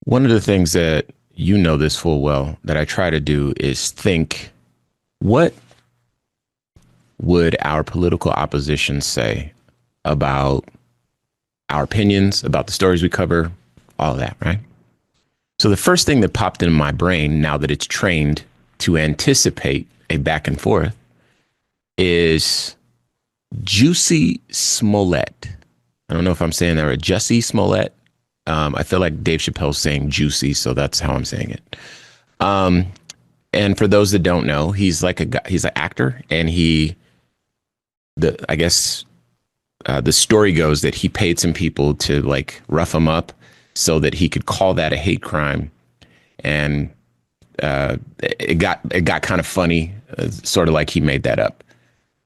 One of the things that you know this full well that I try to do is think, what would our political opposition say about our opinions, about the stories we cover, all of that, right? So the first thing that popped into my brain, now that it's trained to anticipate a back and forth, is Juicy Smollett. I don't know if I'm saying that, or Jussie Smollett. I feel like Dave Chappelle's saying juicy, so that's how I'm saying it. Um, and for those that don't know, he's like a guy, he's an actor, and I guess the story goes that he paid some people to like rough him up so that he could call that a hate crime, and it got kind of funny, sort of like he made that up.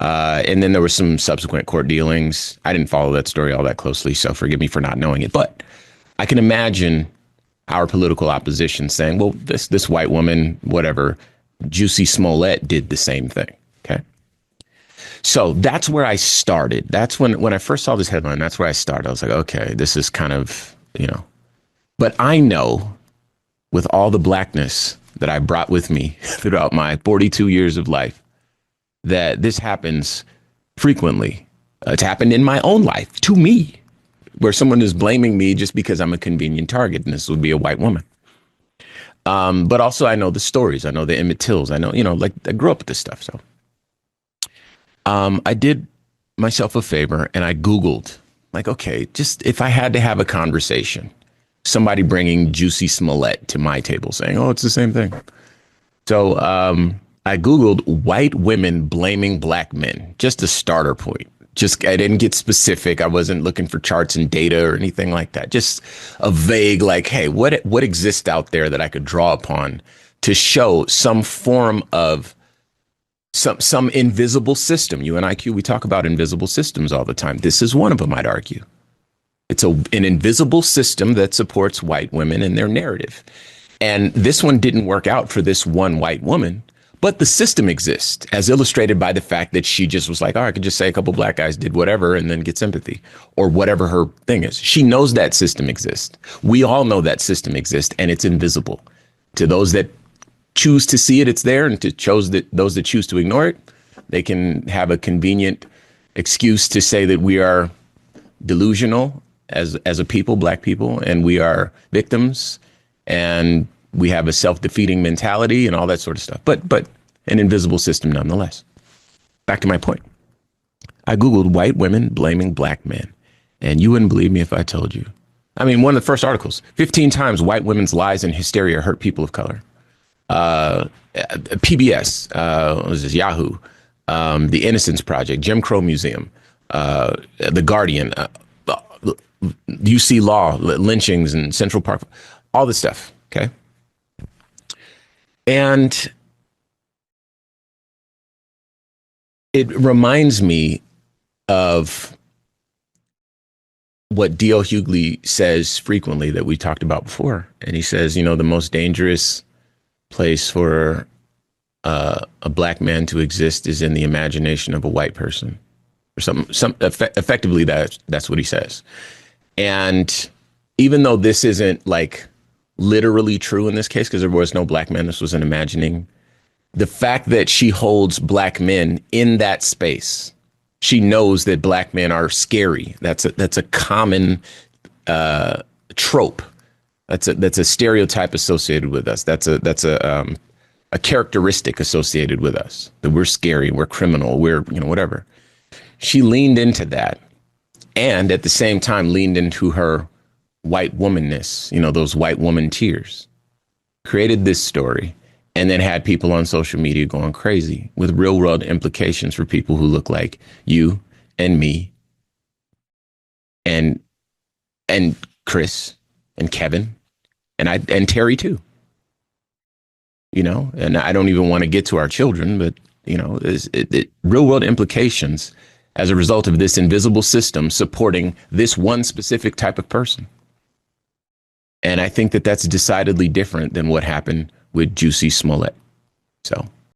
And then there were some subsequent court dealings. I didn't follow that story all that closely, so forgive me for not knowing it. But I can imagine our political opposition saying, well, this white woman, whatever, Juicy Smollett did the same thing. Okay. So that's where I started. That's when I first saw this headline, that's where I started. I was like, okay, this is kind of, but I know with all the blackness that I brought with me throughout my 42 years of life, that this happens frequently. It's happened in my own life to me, where someone is blaming me just because I'm a convenient target, and this would be a white woman. But also I know the stories. I know the Emmett Tills. I know, like I grew up with this stuff. So I did myself a favor and I Googled, like, okay, just if I had to have a conversation, somebody bringing Juicy Smollett to my table saying, oh, it's the same thing. So I Googled white women blaming black men, just a starter point. I didn't get specific. I wasn't looking for charts and data or anything like that. Just a vague, like, hey, what exists out there that I could draw upon to show some form of some invisible system. You and IQ, we talk about invisible systems all the time. This is one of them, I'd argue. It's an invisible system that supports white women and their narrative. And this one didn't work out for this one white woman. But the system exists, as illustrated by the fact that she just was like, oh, I could just say a couple black guys did whatever and then get sympathy, or whatever her thing is. She knows that system exists. We all know that system exists, and it's invisible. To those that choose to see it, it's there, and those that choose to ignore it, they can have a convenient excuse to say that we are delusional as a people, black people, and we are victims, and we have a self-defeating mentality and all that sort of stuff, but an invisible system nonetheless. Back to my point. I Googled white women blaming black men, and you wouldn't believe me if I told you. I mean, one of the first articles, 15 times white women's lies and hysteria hurt people of color. PBS, what was this, Yahoo, The Innocence Project, Jim Crow Museum, The Guardian, UC Law, lynchings in Central Park, all this stuff, okay? And it reminds me of what D.L. Hughley says frequently that we talked about before. And he says, the most dangerous place for a black man to exist is in the imagination of a white person, or effectively that's what he says. And even though this isn't like literally true in this case, because there was no black man, this was an imagining, the fact that she holds black men in that space, she knows that black men are scary. That's a common trope. That's a stereotype associated with us. That's a characteristic associated with us, that we're scary, we're criminal, we're whatever. She leaned into that, and at the same time leaned into her white womanness, those white woman tears, created this story, and then had people on social media going crazy with real world implications for people who look like you and me and Chris and Kevin and Terry too, and I don't even want to get to our children, but real world implications as a result of this invisible system supporting this one specific type of person. And I think that that's decidedly different than what happened with Juicy Smollett. So